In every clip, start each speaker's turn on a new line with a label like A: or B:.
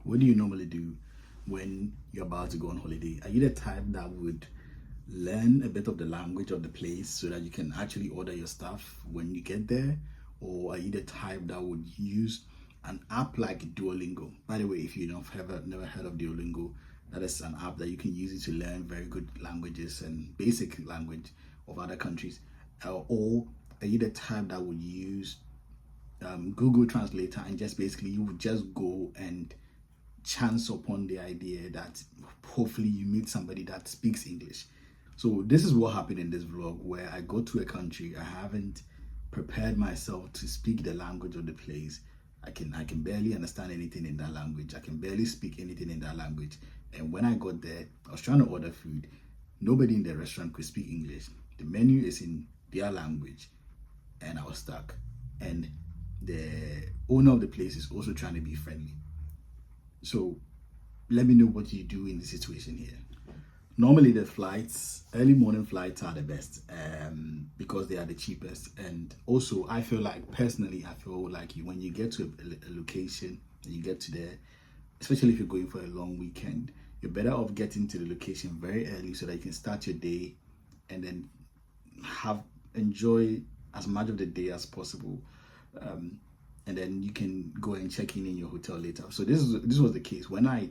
A: What do you normally do when you're about to go on holiday? Are you the type that would learn a bit of the language of the place so that you can actually order your stuff when you get there? Or are you the type that would use an app like Duolingo? By the way, if you have never heard of Duolingo, that is an app that you can use it to learn very good languages and basic language of other countries. Or are you the type that would use Google Translator and just basically you would just go and chance upon the idea that hopefully you meet somebody that speaks English? So this is what happened in this vlog, where I go to a country. I haven't prepared myself to speak the language of the place. I can barely understand anything in that language. I can barely speak anything in that language. And when I got there, I was trying to order food. Nobody in the restaurant could speak English. The menu is in their language, and I was stuck. And the owner of the place is also trying to be friendly. So let me know what you do in the situation here. Normally the flights, early morning flights are the best because they are the cheapest. And also I feel like, personally, I feel like when you get to a location and you get to there, especially if you're going for a long weekend, you're better off getting to the location very early so that you can start your day and then enjoy as much of the day as possible. And then you can go and check in your hotel later. So this was the case. When I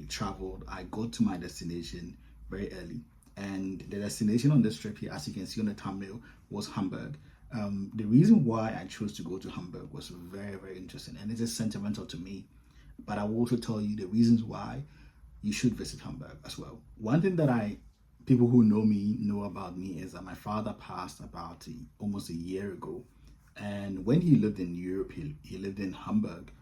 A: traveled, I got to my destination very early. And the destination on this trip here, as you can see on the thumbnail, was Hamburg. The reason why I chose to go to Hamburg was very, very interesting, and it is sentimental to me. But I will also tell you the reasons why you should visit Hamburg as well. One thing that people who know me know about me is that my father passed about almost a year ago. And when he lived in Europe, he lived in Hamburg.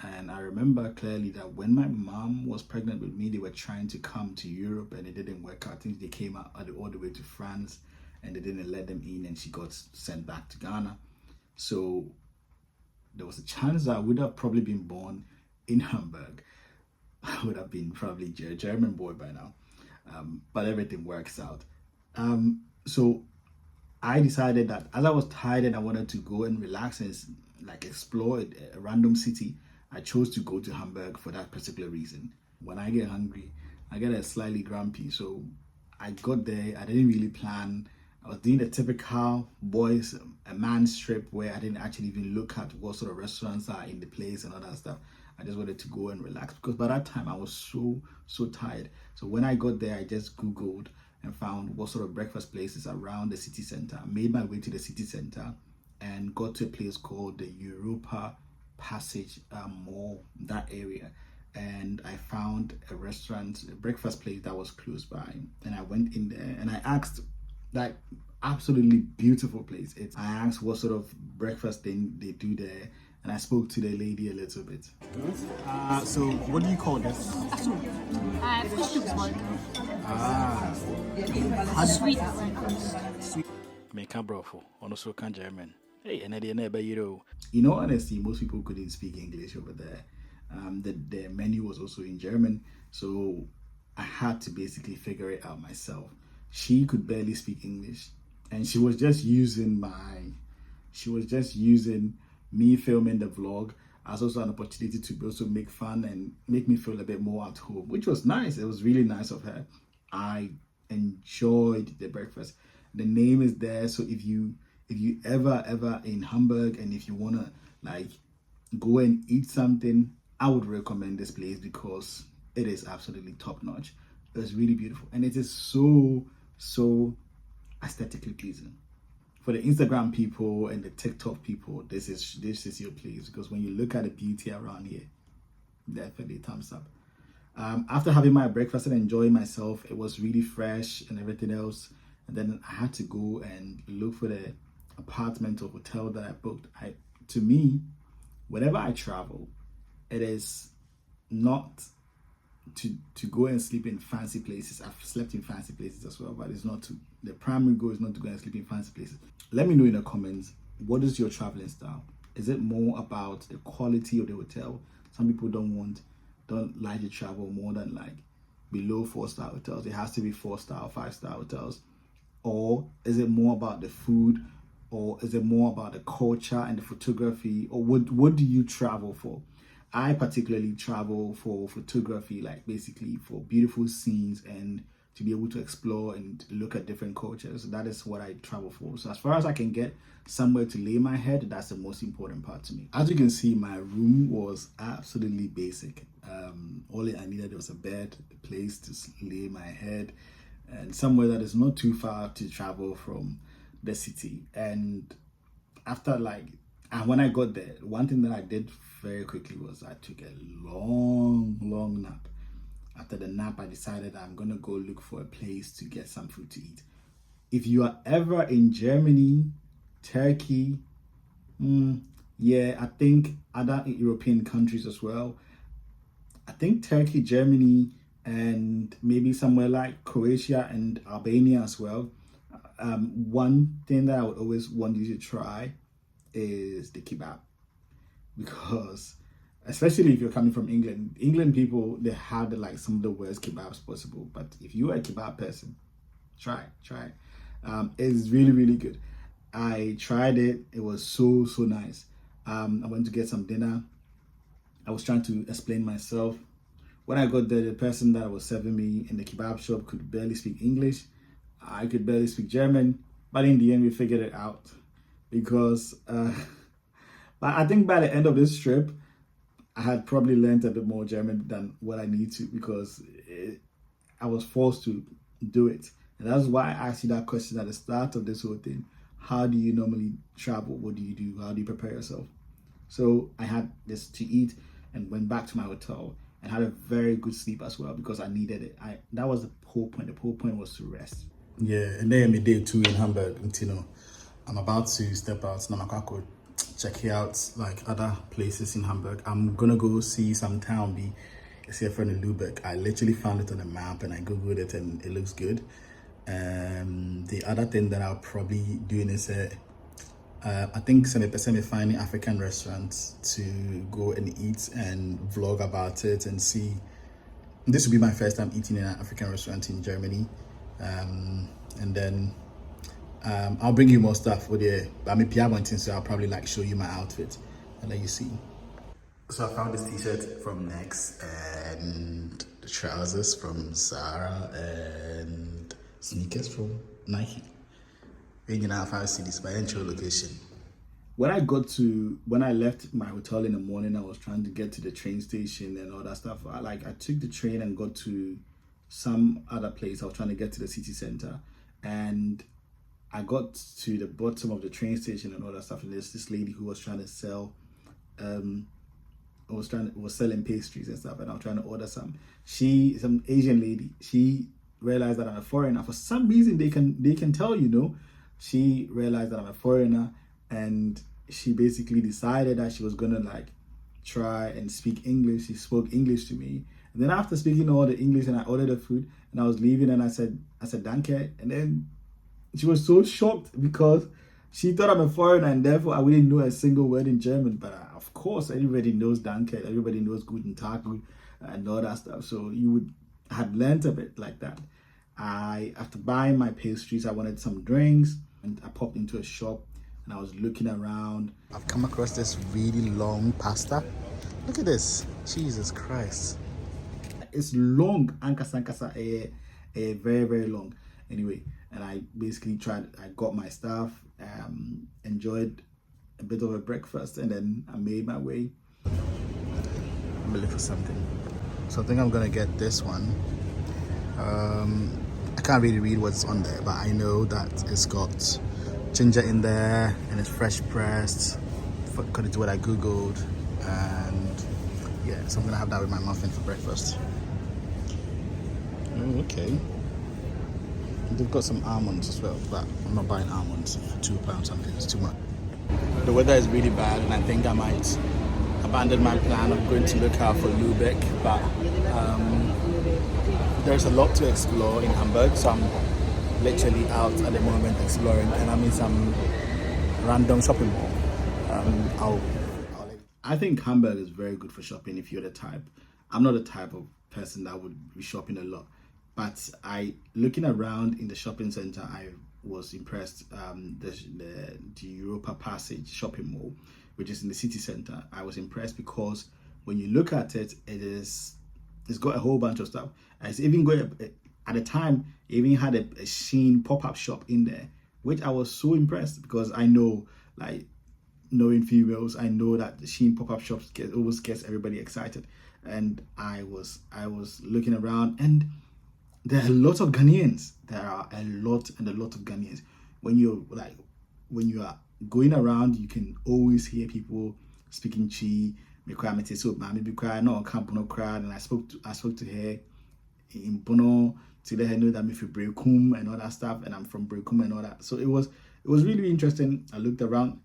A: And I remember clearly that when my mom was pregnant with me, they were trying to come to Europe and it didn't work out. I think they came out all the way to France and they didn't let them in, and she got sent back to Ghana. So there was a chance that I would have probably been born in Hamburg. I would have been probably a German boy by now. But everything works out. So I decided that as I was tired and I wanted to go and relax and like explore a random city, I chose to go to Hamburg for that particular reason. When I get hungry, I get a slightly grumpy. So I got there, I didn't really plan. I was doing the typical a man's trip where I didn't actually even look at what sort of restaurants are in the place and all that stuff. I just wanted to go and relax because by that time I was so tired. So when I got there, I just Googled and found what sort of breakfast places around the city center. I made my way to the city center and got to a place called the Europa Passage Mall, that area. And I found a breakfast place that was close by. And I went in there and I asked, that absolutely beautiful place. I asked what sort of breakfast they do there. And I spoke to the lady a little bit. So what do you call this?
B: Frühstücksroll.
A: Sweet.
B: Sweet.
A: Make a brofo, also can German. Hey, and I didn't you know, honestly, most people couldn't speak English over there. The menu was also in German, so I had to basically figure it out myself. She could barely speak English, and she was just using me filming the vlog as also an opportunity to also make fun and make me feel a bit more at home, which was nice. It was really nice of her. I enjoyed the breakfast. The name is there, so if you ever in Hamburg and if you wanna like go and eat something, I would recommend this place because it is absolutely top notch. It's really beautiful and it is so aesthetically pleasing. For the Instagram people and the TikTok people, this is your place, because when you look at the beauty around here, definitely thumbs up. After having my breakfast and enjoying myself, it was really fresh and everything else. And then I had to go and look for the apartment or hotel that I booked. To me, whenever I travel, it is not to go and sleep in fancy places. I've slept in fancy places as well, but it's not the primary goal is not to go and sleep in fancy places. Let me know in the comments, what is your traveling style? Is it more about the quality of the hotel? Some people don't like to travel more than like below 4-star hotels. It has to be 4-star, 5-star hotels. Or is it more about the food? Or is it more about the culture and the photography? Or what do you travel for? I particularly travel for photography, like basically for beautiful scenes and to be able to explore and look at different cultures. That is what I travel for. So as far as I can get somewhere to lay my head, that's the most important part to me. As you can see, my room was absolutely basic. All I needed was a bed, a place to lay my head, and somewhere that is not too far to travel from the city. And after and when I got there, one thing that I did very quickly was I took a long nap. After the nap, I decided I'm gonna go look for a place to get some food to eat. If you are ever in Germany, Turkey, yeah, I think other European countries as well. I think Turkey, Germany, and maybe somewhere like Croatia and Albania as well. One thing that I would always want you to try is the kebab, because especially if you're coming from England people, they have some of the worst kebabs possible. But if you're a kebab person, try it. It's really good. I tried it. It was so nice. I went to get some dinner. I was trying to explain myself. When I got there, the person that was serving me in the kebab shop could barely speak English. I could barely speak German, but in the end we figured it out, because but I think by the end of this trip I had probably learned a bit more German than what I need to, because I was forced to do it. And that's why I asked you that question at the start of this whole thing. How do you normally travel? What do you do? How do you prepare yourself? So I had this to eat and went back to my hotel and had a very good sleep as well, because I needed it. That was the whole point. The whole point was to rest. Yeah, and then my day 2 in Hamburg, I'm about to step out. Now I'm check out other places in Hamburg. I'm gonna go see some town. It's here from Lübeck. I literally found it on the map and I googled it and it looks good. The other thing that I'll probably doing is I think some finding African restaurants to go and eat and vlog about it and see. This will be my first time eating in an African restaurant in Germany, and then I'll bring you more stuff for the. I'm in Piamontin, so I'll probably show you my outfit and let you see. So I found this t-shirt from Next and the trousers from Zara and sneakers from Nike. You know, if I see this by entry location. When I left my hotel in the morning, I was trying to get to the train station and all that stuff. I took the train and got to some other place. I was trying to get to the city center, and I got to the bottom of the train station and all that stuff. And there's this lady who was trying to sell, was selling pastries and stuff, and I was trying to order some. Some Asian lady, she realized that I'm a foreigner. For some reason, they can tell, She realized that I'm a foreigner, and she basically decided that she was gonna try and speak English. She spoke English to me, and then after speaking all the English, and I ordered the food, and I was leaving, and I said danke, and then she was so shocked because she thought I'm a foreigner and therefore I wouldn't know a single word in German. But of course, everybody knows danke, everybody knows guten Tag and all that stuff. So you had learned a bit like that. After buying my pastries, I wanted some drinks, and I popped into a shop and I was looking around. I've come across this really long pasta. Look at this. Jesus Christ. It's long. Ankasa, very long. Anyway, and I basically I got my stuff, enjoyed a bit of a breakfast, and then I made my way. I'm gonna look for something. So I think I'm gonna get this one. I can't really read what's on there, but I know that it's got ginger in there and it's fresh pressed, according to what I googled. And yeah, so I'm gonna have that with my muffin for breakfast. Oh, okay. They've got some almonds as well, but I'm not buying almonds for £2 something. It's too much. The weather is really bad, and I think I might abandon my plan of going to look out for Lübeck. But there's a lot to explore in Hamburg, so I'm literally out at the moment exploring, and I'm in some random shopping mall. I think Hamburg is very good for shopping if you're the type. I'm not the type of person that would be shopping a lot. But looking around in the shopping center, I was impressed. The Europa Passage shopping mall, which is in the city center, I was impressed because when you look at it, it's got a whole bunch of stuff. And it's even got at the time, it even had a Shein pop-up shop in there, which I was so impressed because I know, like, knowing females, I know that the Shein pop-up shops always gets everybody excited. And I was looking around, and there are a lot of Ghanaians. There are a lot and a lot of Ghanaians. When you are going around, you can always hear people speaking Chi. So maybe cry no camp no cry, and I spoke to her in Bono to let her know that I'm from Brekum and all that stuff, and I'm from Brekum and all that. So it was really interesting. I looked around.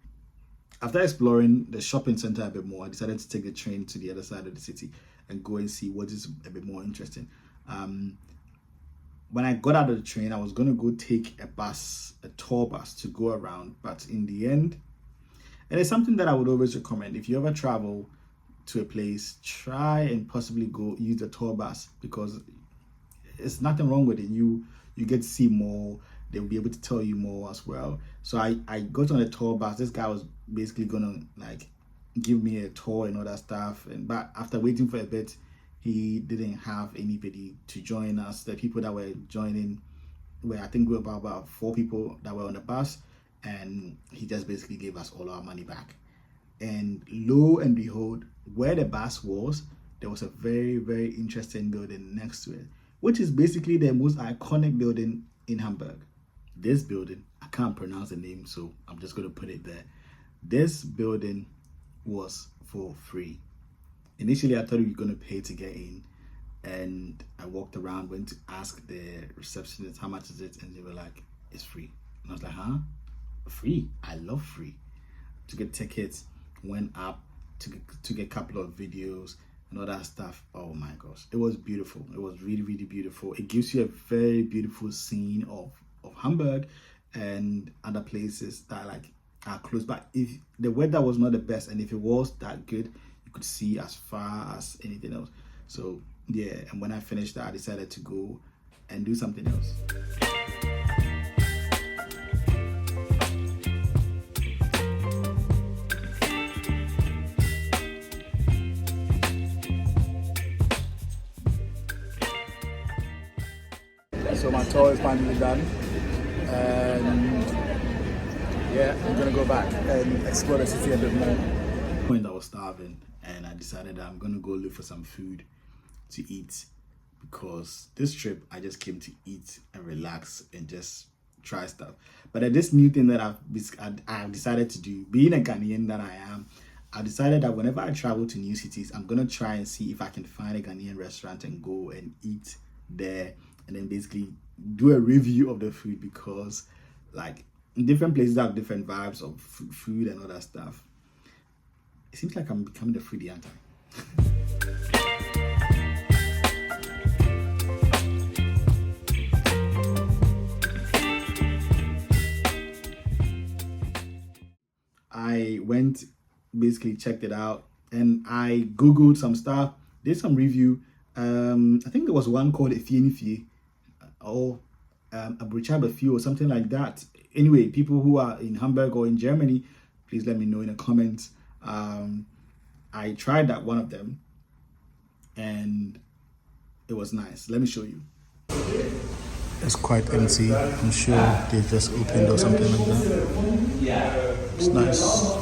A: After exploring the shopping center a bit more, I decided to take the train to the other side of the city and go and see what is a bit more interesting. When I got out of the train, I was going to go take a tour bus to go around. But in the end, and it's something that I would always recommend. If you ever travel to a place, try and possibly go use the tour bus, because it's nothing wrong with it. You get to see more. They'll be able to tell you more as well. So I got on a tour bus. This guy was basically gonna like give me a tour and all that stuff. But after waiting for a bit, he didn't have anybody to join us. The people that were joining I think we were about 4 people that were on the bus, and he just basically gave us all our money back. And lo and behold, where the bus was, there was a very, very interesting building next to it, which is basically the most iconic building in Hamburg. This building, I can't pronounce the name, so I'm just going to put it there. This building was for free. Initially, I thought we were going to pay to get in, and I walked around, went to ask the receptionist, how much is it? And they were like, it's free. And I was like, huh? Free? I love free. Took a ticket, went up, took a couple of videos and all that stuff. Oh my gosh, it was beautiful. It was really, really beautiful. It gives you a very beautiful scene of Hamburg and other places that are close by. If the weather was not the best, and if it was that good, you could see as far as anything else. So yeah, and when I finished that, I decided to go and do something else. So my tour is finally done, and yeah, I'm gonna go back and explore the city a bit more. When I was starving, and I decided that I'm gonna go look for some food to eat, because this trip I just came to eat and relax and just try stuff. But this new thing that I've decided to do, being a Ghanaian that I am, I decided that whenever I travel to new cities, I'm gonna try and see if I can find a Ghanaian restaurant and go and eat there, and then basically do a review of the food, because like different places have different vibes of food and all that stuff. It seems like I'm becoming a foodie, aren't I went, basically checked it out, and I googled some stuff, did some review. I think there was one called Efienifie, or a few or something like that. Anyway, people who are in Hamburg or in Germany, please let me know in the comments. I tried that one of them, and it was nice. Let me show you. It's quite empty. I'm sure they just opened or something like that. It's nice.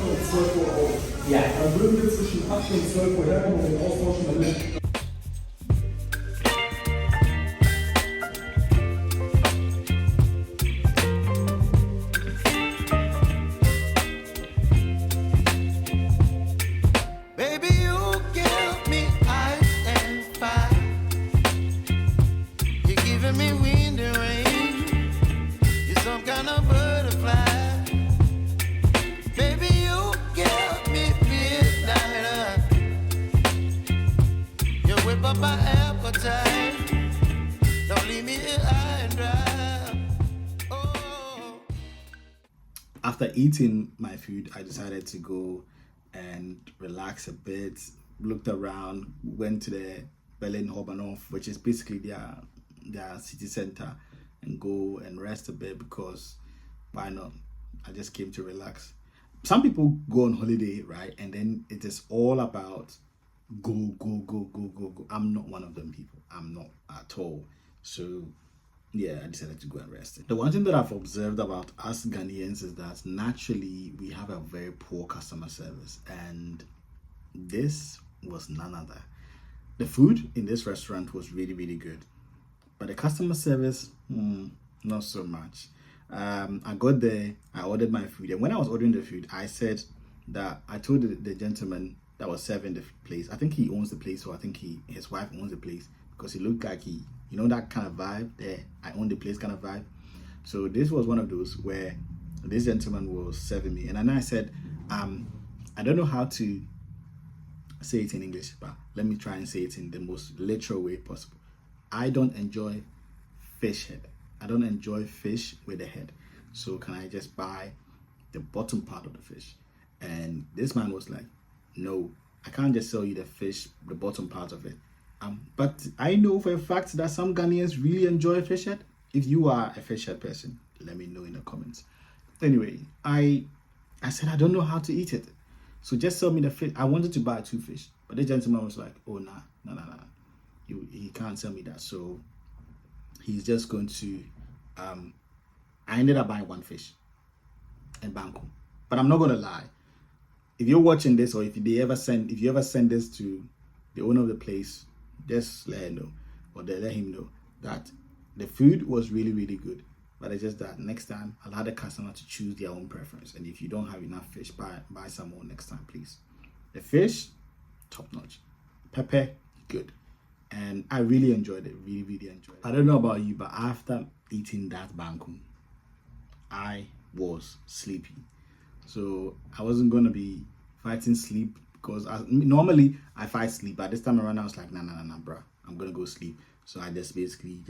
A: After eating my food, I decided to go and relax a bit, looked around, went to the Berlin Hauptbahnhof, which is basically their city center, and go and rest a bit, because why not? I just came to relax. Some people go on holiday, right? And then it is all about go, go, go, go, go, go. I'm not one of them people. I'm not at all. So yeah, I decided to go and rest. The one thing that I've observed about us Ghanaians is that naturally we have a very poor customer service, and this was none other. The food in this restaurant was really, really good, but the customer service, not so much. I got there, I ordered my food, and when I was ordering the food, I said that I told the gentleman that was serving the place. I think he owns the place, or I think his wife owns the place, because he looked like that kind of vibe there. I own the place kind of vibe. So this was one of those where this gentleman was serving me, and then I said, I don't know how to say it in English, but let me try and say it in the most literal way possible. I don't enjoy fish head. I don't enjoy fish with the head. So can I just buy the bottom part of the fish? And this man was like, no, I can't just sell you the fish, the bottom part of it. But I know for a fact that some Ghanaians really enjoy fish head. If you are a fish head person, let me know in the comments. Anyway, I said, I don't know how to eat it. So just sell me the fish. I wanted to buy 2 fish. But the gentleman was like, oh, nah. He can't sell me that. So he's just going to, I ended up buying 1 fish in Bangkok. But I'm not going to lie. If you're watching this, or if you ever send this to the owner of the place, just let her know, or let him know that the food was really, really good. But it's just that next time, allow the customer to choose their own preference. And if you don't have enough fish, buy some more next time, please. The fish, top notch. Pepper, good. And I really enjoyed it. Really, really enjoyed it. I don't know about you, but after eating that bangkok, I was sleepy. So I wasn't going to be fighting sleep, because normally I fight sleep. But this time around, I was like, nah, bro. I'm going to go sleep. So I just basically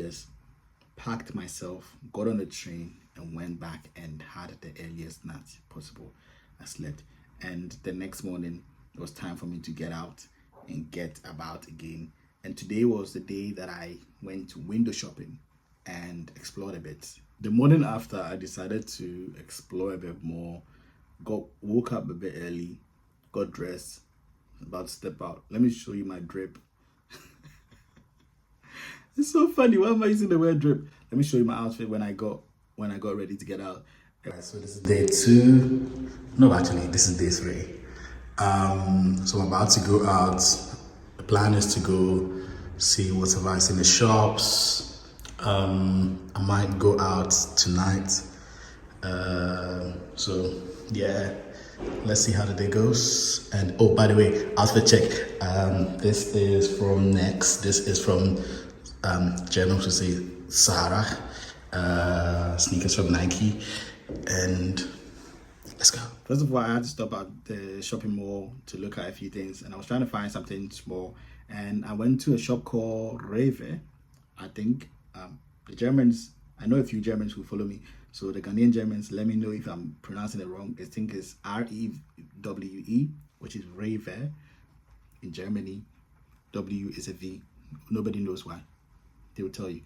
A: packed myself, got on the train, and went back and had the earliest nap possible. I slept. And the next morning, it was time for me to get out and get about again. And today was the day that I went window shopping and explored a bit. The morning after, I decided to explore a bit more. Woke up a bit early, got dressed, about to step out. Let me show you my drip. It's so funny. Why am I using the word drip? Let me show you my outfit when I got ready to get out. Right, so this is day 2. No, actually, this is day 3. So I'm about to go out. The plan is to go see whatever is in the shops. I might go out tonight. So yeah, let's see how the day goes. And oh, by the way, outfit check. This is from Next. This is from German to say Sarah. Sneakers from Nike. And let's go. First of all, I had to stop at the shopping mall to look at a few things, and I was trying to find something small. And I went to a shop called Rewe. I think the Germans, I know a few Germans who follow me. So the Ghanaian Germans, let me know if I'm pronouncing it wrong. I think it's REWE, which is Rewe in Germany. W is a V. Nobody knows why. They will tell you.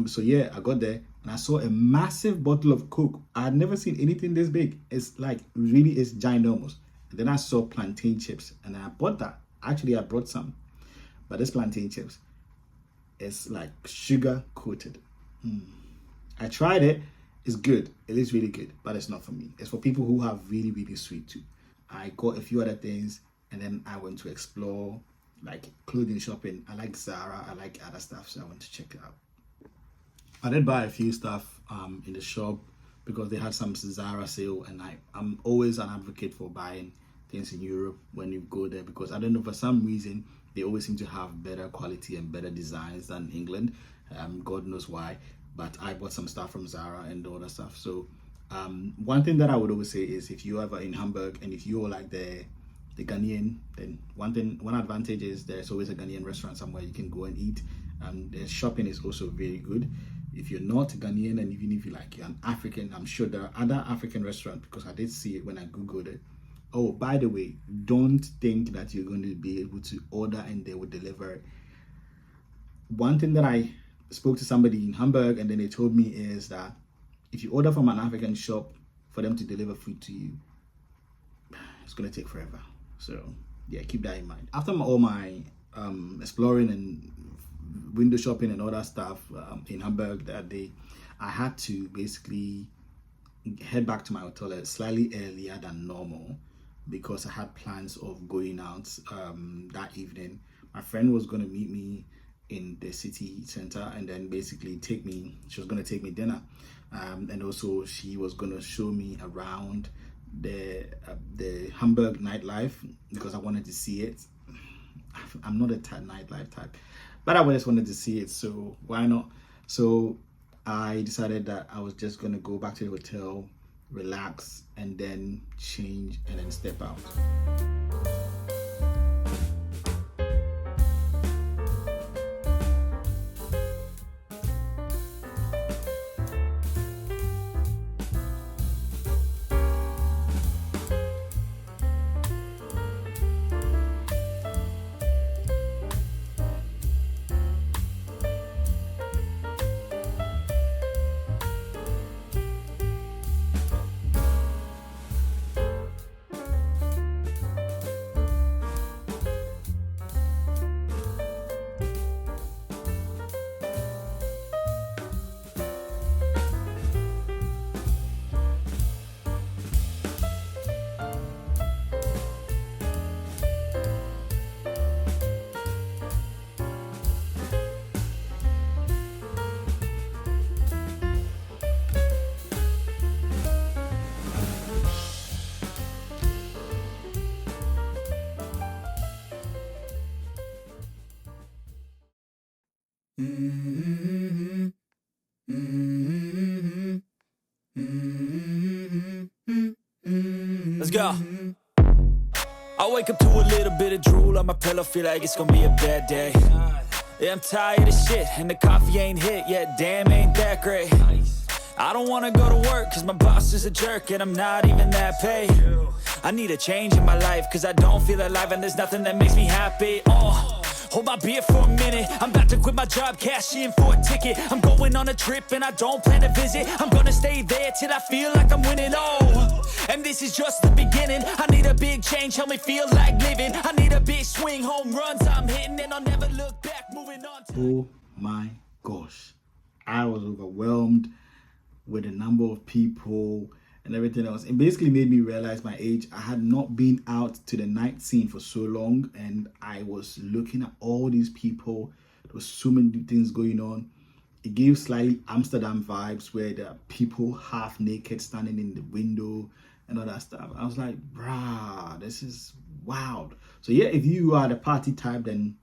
A: So yeah, I got there and I saw a massive bottle of Coke. I had never seen anything this big. It's like it's ginormous. And then I saw plantain chips and I bought that. Actually, I brought some, but this plantain chips is like sugar coated. I tried it. It's good. It is really good, but it's not for me. It's for people who have really, really sweet tooth. I got a few other things, and then I went to explore like clothing shopping. I like Zara. I like other stuff, so I went to check it out. I did buy a few stuff in the shop because they had some Zara sale, and I'm always an advocate for buying things in Europe when you go there, because I don't know, for some reason they always seem to have better quality and better designs than England. God knows why. But I bought some stuff from Zara and all that stuff. So one thing that I would always say is, if you're ever in Hamburg and if you're like the Ghanaian, then one advantage is there's always a Ghanaian restaurant somewhere you can go and eat. The shopping is also very good. If you're not Ghanaian, and even if you're an African, I'm sure there are other African restaurants, because I did see it when I Googled it. Oh, by the way, don't think that you're going to be able to order and they will deliver it. One thing that I spoke to somebody in Hamburg and then they told me is that if you order from an African shop for them to deliver food to you, it's going to take forever. So Yeah, keep that in mind. After all my exploring and window shopping and all that stuff in Hamburg that day, I had to basically head back to my hotel slightly earlier than normal because I had plans of going out that evening. My friend was going to meet me in the city center and then basically she was going to take me dinner, and also she was going to show me around the Hamburg nightlife because I wanted to see it. I'm not a nightlife type, but I just wanted to see it, so why not? So I decided that I was just gonna go back to the hotel, relax, and then change and then step out.
B: Let's go. I wake up to a little bit of drool on my pillow, feel like it's gonna be a bad day. Yeah, I'm tired of shit, and the coffee ain't hit yet, damn, ain't that great. I don't wanna go to work, cause my boss is a jerk, and I'm not even that paid. I need a change in my life, cause I don't feel alive, and there's nothing that makes me happy. Hold my beer for a minute, I'm about to quit my job, cash in for a ticket. I'm going on a trip and I don't plan to visit. I'm gonna stay there till I feel like I'm winning, and this is just the beginning. I need a big change, help me feel like living. I need a big swing, home runs I'm hitting, and I'll never look back, moving on to...
A: Oh my gosh, I was overwhelmed with the number of people and everything else. It basically made me realize my age. I had not been out to the night scene for so long, and I was looking at all these people. There was so many things going on. It gave slightly Amsterdam vibes where there are people half naked standing in the window and all that stuff. I was like, brah, this is wild. So yeah, if you are the party type, then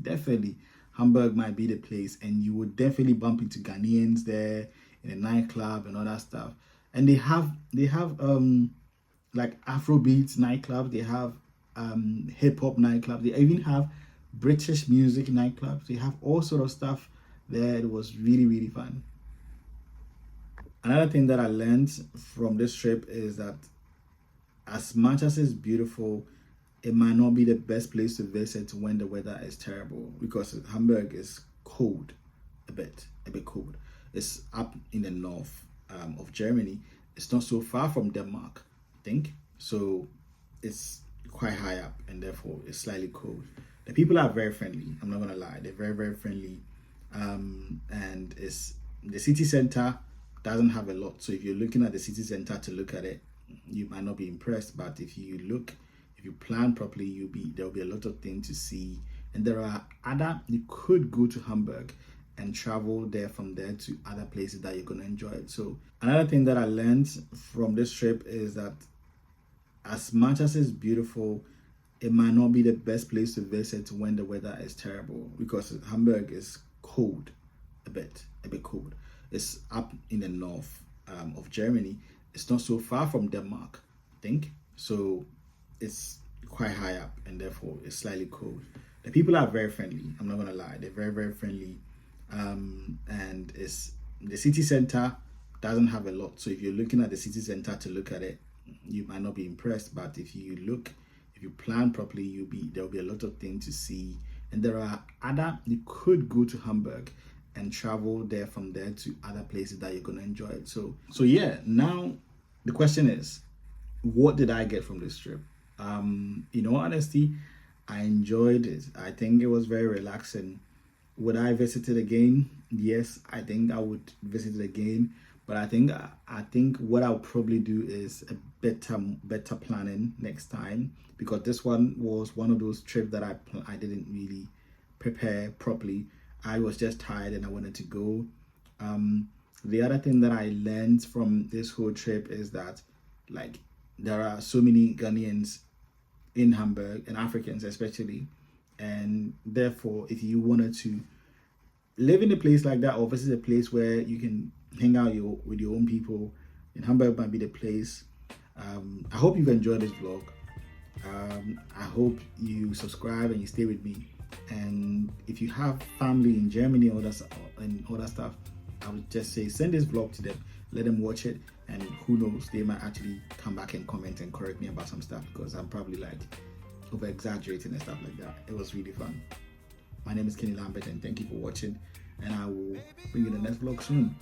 A: definitely Hamburg might be the place, and you would definitely bump into Ghanaians there in a nightclub and all that stuff. And they have like Afrobeats nightclubs, they have hip hop nightclubs, they even have British music nightclubs. They have all sort of stuff there. It was really, really fun. Another thing that I learned from this trip is that as much as it's beautiful, it might not be the best place to visit when the weather is terrible, because Hamburg is cold, a bit cold. It's up in the north of Germany. It's not so far from Denmark, I think. So it's quite high up, and therefore it's slightly cold. The people are very friendly. I'm not gonna lie, they're very, very friendly. And it's the city center doesn't have a lot. So if you're looking at the city center to look at it, you might not be impressed. But if you plan properly, there'll be a lot of things to see. And you could go to Hamburg and travel there from there to other places that you're going to enjoy it. So another thing that I learned from this trip is that as much as it's beautiful, it might not be the best place to visit when the weather is terrible, because Hamburg is cold, a bit cold. It's up in the north of Germany. It's not so far from Denmark, I think. So it's quite high up, and therefore it's slightly cold. The people are very friendly. I'm not gonna lie, they're very, very friendly. And it's the city center doesn't have a lot. So if you're looking at the city center to look at it, you might not be impressed. But if you plan properly, there'll be a lot of things to see. And you could go to Hamburg and travel there from there to other places that you're going to enjoy it. So yeah, now the question is, what did I get from this trip? In all honesty, I enjoyed it. I think it was very relaxing. Would I visit it again? Yes, I think I would visit it again. But I think what I'll probably do is a better planning next time, because this one was one of those trips that I didn't really prepare properly. I was just tired and I wanted to go. The other thing that I learned from this whole trip is that, like, there are so many Ghanaians in Hamburg, and Africans especially, and therefore, if you wanted to live in a place like that, or visit a place where you can hang out with your own people, in Hamburg might be the place. I hope you've enjoyed this vlog. I hope you subscribe and you stay with me. And if you have family in Germany and other stuff, I would just say send this vlog to them, let them watch it, and who knows, they might actually come back and comment and correct me about some stuff, because I'm probably like over exaggerating and stuff like that. It was really fun. My name is Kenny Lambert, and thank you for watching, and I will bring you the next vlog soon.